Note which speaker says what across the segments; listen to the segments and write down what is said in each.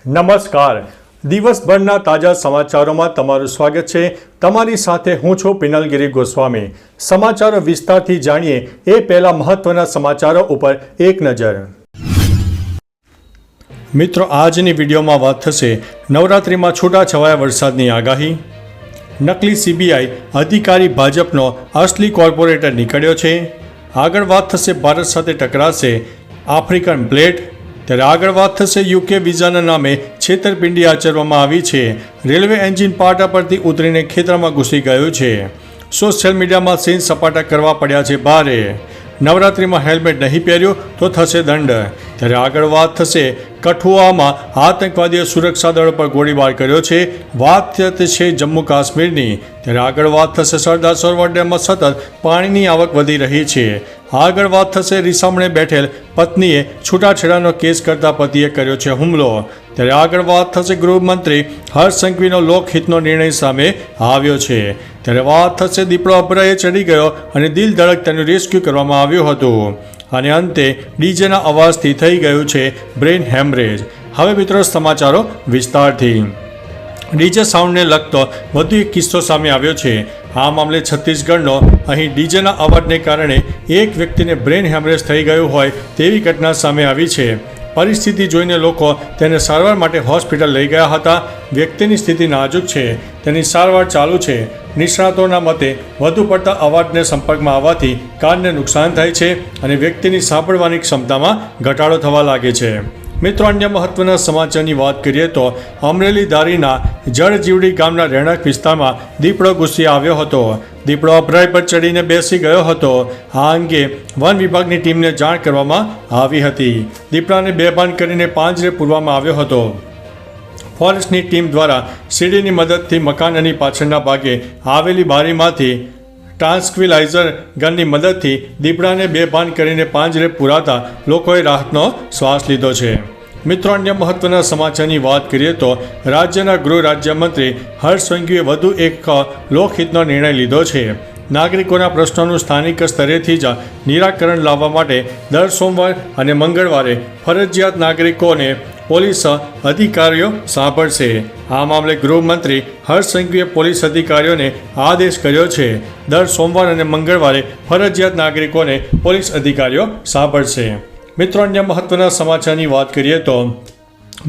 Speaker 1: નમસ્કાર. દિવસભરના તાજા સમાચારોમાં તમારું સ્વાગત છે. તમારી સાથે હું છું પિનલગીરી ગોસ્વામી. સમાચારો વિસ્તારથી જાણીએ એ પહેલા મહત્વના સમાચારો ઉપર એક નજર. મિત્રો, આજની વિડીયોમાં વાત થશે નવરાત્રિમાં છૂટાછવાયા વરસાદની આગાહી, નકલી સીબીઆઈ અધિકારી ભાજપનો અસલી કોર્પોરેટર નીકળ્યો છે, આગળ વાત થશે ભારત સાથે ટકરાશે આફ્રિકન બ્લેડ, ત્યારે આગળ વાત થશે યુકે વિઝાના નામે છેતરપિંડી આચરવામાં આવી છે, રેલવે એન્જિન પાટા પરથી ઉતરીને ખેતરમાં ઘૂસી ગયું છે, સોશિયલ મીડિયામાં સીન સપાટા કરવા પડ્યા છે ભારે, નવરાત્રિમાં હેલ્મેટ નહીં પહેર્યું તો થશે દંડ, ત્યારે આગળ વાત થશે કઠુઆમાં આતંકવાદીઓ સુરક્ષા દળો પર ગોળીબાર કર્યો છે, વાત છે જમ્મુ કાશ્મીરની, ત્યારે આગળ વાત થશે સરદાર સરોવર ડેમમાં સતત પાણીની આવક વધી રહી છે, આગળ વાત થશે રીસામણે બેઠેલ પત્નીએ છૂટાછેડાનો કેસ કરતા પતિએ કર્યો છે હુમલો, ત્યારે આગળ વાત થશે ગૃહમંત્રી હર્ષ સંઘવીનો લોકહિતનો નિર્ણય સામે આવ્યો છે, ત્યારે વાત થશે દીપડો અભરાએ ચડી ગયો અને દિલ ધડક તેનું રેસ્ક્યુ કરવામાં આવ્યું હતું, અને અંતે ડીજેના અવાજથી થઈ ગયું છે બ્રેઇન હેમરેજ. હવે મિત્રો સમાચારો વિસ્તારથી. ડીજે સાઉન્ડને લગતો વધુ એક કિસ્સો સામે આવ્યો છે. આ મામલે છત્તીસગઢનો અહીં ડીજેના અવાજને કારણે એક વ્યક્તિને બ્રેઇન હેમરેજ થઈ ગયું હોય તેવી ઘટના સામે આવી છે. પરિસ્થિતિ જોઈને લોકો તેને સારવાર માટે હોસ્પિટલ લઈ ગયા હતા. વ્યક્તિની સ્થિતિ નાજુક છે, તેની સારવાર ચાલુ છે. નિષ્ણાતોના મતે વધુ પડતા અવાજને સંપર્કમાં આવવાથી કાનને નુકસાન થાય છે અને વ્યક્તિની સાંભળવાની ક્ષમતામાં ઘટાડો થવા લાગે છે. મિત્રો, અન્ય મહત્વના સમાચારની વાત કરીએ તો અમરેલી ધારીના જળજીવડી ગામના રહેણાંક વિસ્તારમાં દીપડો ઘૂસી આવ્યો હતો. દીપડો અભરાઈ પર ચડીને બેસી ગયો હતો. આ અંગે વન વિભાગની ટીમને જાણ કરવામાં આવી હતી. દીપડાને બેભાન કરીને પાંજરે પૂરવામાં આવ્યો હતો. ફોરેસ્ટની ટીમ દ્વારા સીડીની મદદથી મકાનની પાછળના ભાગે આવેલી બારીમાંથી ટ્રાન્ક્વિલાઇઝર ગનની મદદથી દીપડાને બેભાન કરીને પાંજરે પુરાતા લોકોએ રાહતનો શ્વાસ લીધો છે. મિત્રો, અન્ય મહત્વના સમાચારની વાત કરીએ તો રાજ્યના ગૃહ રાજ્યમંત્રી હર્ષ સંઘવીએ વધુ એક લોકહિતનો નિર્ણય લીધો છે. નાગરિકોના પ્રશ્નોનું સ્થાનિક સ્તરેથી જ નિરાકરણ લાવવા માટે દર સોમવાર અને મંગળવારે ફરજિયાત નાગરિકોને પોલીસ અધિકારીઓ સાંભળશે. આ મામલે ગૃહમંત્રી હર્ષ સંઘવીએ પોલીસ અધિકારીઓને આદેશ કર્યો છે. દર સોમવાર અને મંગળવારે ફરજિયાત નાગરિકોને પોલીસ અધિકારીઓ સાંભળશે. મિત્રો, અન્ય મહત્વના સમાચારની વાત કરીએ તો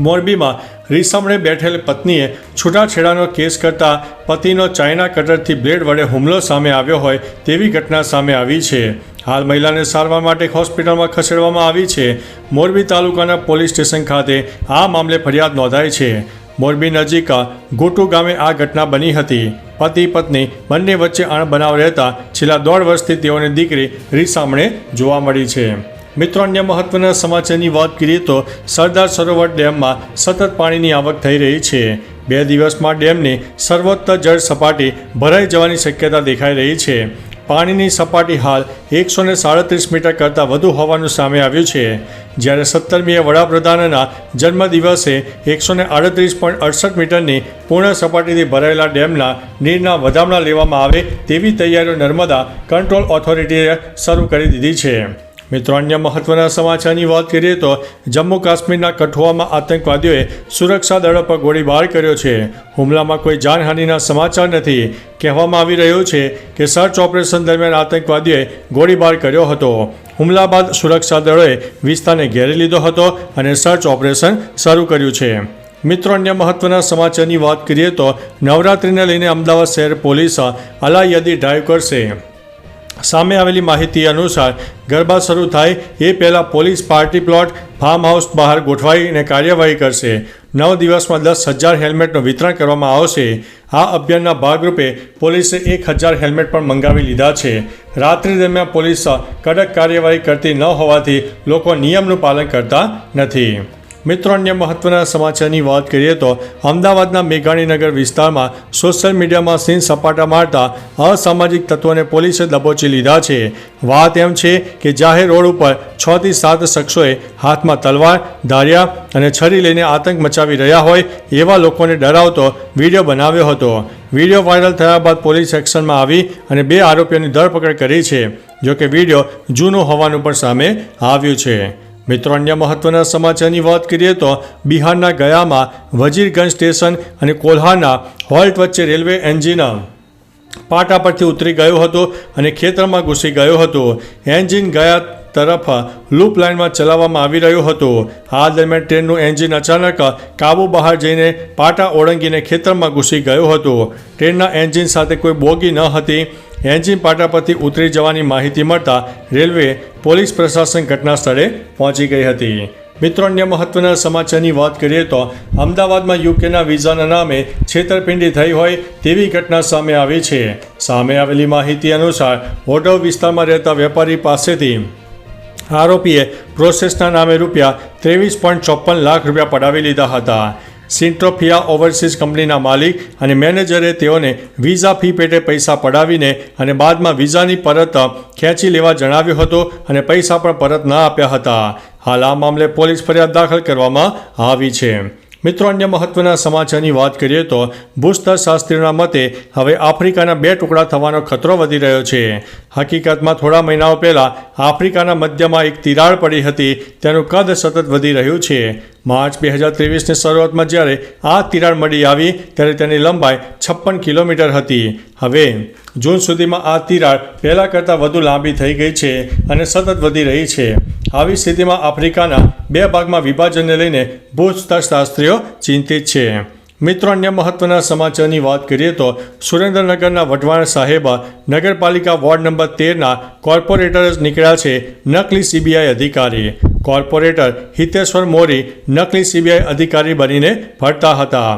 Speaker 1: મોરબીમાં રીસામણે બેઠેલ પત્નીએ છૂટાછેડાનો કેસ કરતા પતિનો ચાઇના કટરથી બ્લેડ વડે હુમલો સામે આવ્યો હોય તેવી ઘટના સામે આવી છે. હાલ મહિલાને સારવાર માટે હોસ્પિટલમાં ખસેડવામાં આવી છે. મોરબી તાલુકાના પોલીસ સ્ટેશન ખાતે આ મામલે ફરિયાદ નોંધાઈ છે. મોરબી નજીક ગોટુ ગામે આ ઘટના બની હતી. પતિ પત્ની બંને વચ્ચે અણબનાવ રહેતા છેલ્લા 1.5 વર્ષથી તેઓની દીકરી રીસામણે જોવા મળી છે. મિત્રો, અન્ય મહત્વના સમાચારની વાત કરીએ તો સરદાર સરોવર ડેમમાં સતત પાણીની આવક થઈ રહી છે. 2 દિવસમાં ડેમની સર્વોચ્ચ જળ સપાટી ભરાઈ જવાની શક્યતા દેખાઈ રહી છે. પાણીની સપાટી હાલ 137 મીટર કરતાં વધુ હોવાનું સામે આવ્યું છે. જ્યારે 17મીએ વડાપ્રધાનના જન્મદિવસે 138.68 મીટરની પૂર્ણ સપાટીથી ભરાયેલા ડેમના નીરના વધામણા લેવામાં આવે તેવી તૈયારીઓ નર્મદા કંટ્રોલ ઓથોરિટીએ શરૂ કરી દીધી છે. મિત્રો, અન્ય મહત્વના સમાચારની વાત કરીએ તો જમ્મુ કાશ્મીરના કઠુઆમાં આતંકવાદીઓએ સુરક્ષા દળો પર ગોળીબાર કર્યો છે. હુમલામાં કોઈ જાનહાનિના સમાચાર નથી. કહેવામાં આવી રહ્યું છે કે સર્ચ ઓપરેશન દરમિયાન આતંકવાદીઓએ ગોળીબાર કર્યો હતો. હુમલા બાદ સુરક્ષા દળોએ વિસ્તારને ઘેરી લીધો હતો અને સર્ચ ઓપરેશન શરૂ કર્યું છે. મિત્રો, અન્ય મહત્વના સમાચારની વાત કરીએ તો નવરાત્રિને લઈને અમદાવાદ શહેર પોલીસ અલાયદી ડ્રાઈવ કરશે. સામે આવેલી માહિતી અનુસાર ગરબા શરૂ થાય એ પહેલાં police party plot farm house બહાર ગોઠવાઈને કાર્યવાહી કરશે. 9 દિવસમાં 10,000 હેલ્મેટનું વિતરણ કરવામાં આવશે. આ અભિયાનના ભાગરૂપે પોલીસે 1,000 હેલ્મેટ પણ મંગાવી લીધા છે. રાત્રિ દરમિયાન પોલીસ કડક કાર્યવાહી કરતી ન હોવાથી લોકો નિયમનું પાલન કરતા નથી. મિત્રો, અન્ય મહત્વના સમાચારની વાત કરીએ તો અમદાવાદના મેઘાણીનગર વિસ્તારમાં સોશિયલ મીડિયામાં સીન સપાટા મારતા અસામાજિક તત્વોને પોલીસે દબોચી લીધા છે. વાત એમ છે કે જાહેર રોડ ઉપર 6 થી 7 શખ્સોએ હાથમાં તલવાર, ધારિયા અને છરી લઈને આતંક મચાવી રહ્યા હોય એવા લોકોને ડરાવતો વિડીયો બનાવ્યો હતો. વિડીયો વાયરલ થયા બાદ પોલીસ એક્શનમાં આવી અને 2 આરોપીઓની ધરપકડ કરી છે. જોકે વિડીયો જૂનો હોવાનું પણ સામે આવ્યું છે. મિત્રો, અન્ય મહત્વના સમાચારની વાત કરીએ તો બિહારના ગયામાં વજીરગંજ સ્ટેશન અને કોલ્હારના હોલ્ટ વચ્ચે રેલવે એન્જિન પાટા પરથી ઉતરી ગયું હતું અને ખેતરમાં ઘૂસી ગયું હતું. એન્જિન ગયા તરફ લૂપ લાઇનમાં ચલાવવામાં આવી રહ્યું હતું. આ દરમિયાન ટ્રેનનું એન્જિન અચાનક કાબુ બહાર જઈને પાટા ઓળંગીને ખેતરમાં ઘૂસી ગયું હતું. ટ્રેનના એન્જિન સાથે કોઈ બોગી ન હતી. એન્જિન પાટા પરથી ઉતરી જવાની માહિતી મળતા રેલવે પોલીસ પ્રશાસન ઘટના સ્થળે પહોંચી ગઈ હતી. મિત્રો, અન્ય મહત્વના સમાચારની વાત કરીએ તો અમદાવાદમાં યુકેના વિઝાના નામે છેતરપિંડી થઈ હોય તેવી ઘટના સામે આવી છે. સામે આવેલી માહિતી અનુસાર ઓઢવ વિસ્તારમાં રહેતા વેપારી પાસેથી આરોપીએ પ્રોસેસના નામે રૂપિયા 23.54 લાખ રૂપિયા પડાવી લીધા હતા. સિન્ટ્રોફિયા ઓવરસીઝ કંપનીના માલિક અને મેનેજરે તેઓને વિઝા ફી પેટે પૈસા પડાવીને અને બાદમાં વિઝાની પરત ખેંચી લેવા જણાવ્યું હતું અને પૈસા પણ પરત ન આપ્યા હતા. હાલ આ મામલે પોલીસ ફરિયાદ દાખલ કરવામાં આવી છે. મિત્રો, અન્ય મહત્વના સમાચારની વાત કરીએ તો ભૂસ્તર શાસ્ત્રીઓના મતે હવે આફ્રિકાના 2 ટુકડા થવાનો ખતરો વધી રહ્યો છે. હકીકતમાં થોડા મહિનાઓ પહેલાં આફ્રિકાના મધ્યમાં એક તિરાડ પડી હતી. તેનું કદ સતત વધી રહ્યું છે. માર્ચ 2023ની શરૂઆતમાં જ્યારે આ તિરાડ મળી આવી ત્યારે તેની લંબાઈ 56 કિલોમીટર હતી. હવે જૂન સુધીમાં આ તિરાડ પહેલાં કરતાં વધુ લાંબી થઈ ગઈ છે અને સતત વધી રહી છે. આવી સ્થિતિમાં આફ્રિકાના 2 ભાગમાં વિભાજનને લઈને ભૂસ્તરશાસ્ત્રીઓ ચિંતિત છે. મિત્રો, અન્ય મહત્વના સમાચારની વાત કરીએ તો સુરેન્દ્રનગરના વઢવાણ સાહેબ નગરપાલિકા વોર્ડ નંબર 13ના કોર્પોરેટર જ નીકળ્યા છે નકલી સીબીઆઈ અધિકારી. કોર્પોરેટર હિતેશ્વર મોરી નકલી સીબીઆઈ અધિકારી બનીને ફરતા હતા.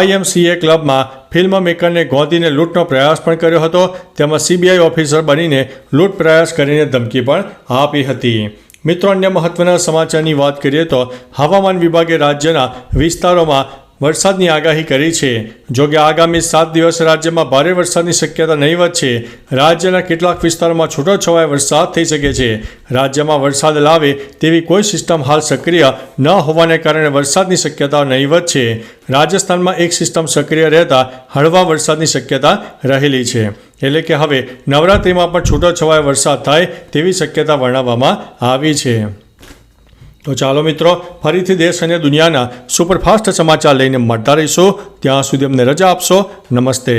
Speaker 1: YMCA ક્લબમાં ફિલ્મ મેકરને ગોંધીને લૂંટનો પ્રયાસ પણ કર્યો હતો. તેમાં સીબીઆઈ ઓફિસર બનીને લૂંટ પ્રયાસ કરીને ધમકી પણ આપી હતી. મિત્રો, અન્ય મહત્વના સમાચારની વાત કરીએ તો હવામાન વિભાગે રાજ્યના વિસ્તારોમાં વરસાદની આગાહી કરી છે. જોકે આગામી 7 દિવસ રાજ્યમાં ભારે વરસાદની શક્યતા નહીવત છે. રાજ્યના કેટલાક વિસ્તારોમાં છૂટોછવાયો વરસાદ થઈ શકે છે. રાજ્યમાં વરસાદ લાવે તેવી કોઈ સિસ્ટમ હાલ સક્રિય ન હોવાને કારણે વરસાદની શક્યતા નહીવત છે. રાજસ્થાનમાં એક સિસ્ટમ સક્રિય રહેતા હળવા વરસાદની શક્યતા રહેલી છે. એટલે કે હવે નવરાત્રિમાં પણ છૂટોછવાયો વરસાદ થાય તેવી શક્યતા વર્ણવવામાં આવી છે. તો ચાલો મિત્રો, ફરીથી દેશ અને દુનિયાના સુપરફાસ્ટ સમાચાર લઈને મળતા રહીશું. ત્યાં સુધી અમને રજા આપશો. નમસ્તે.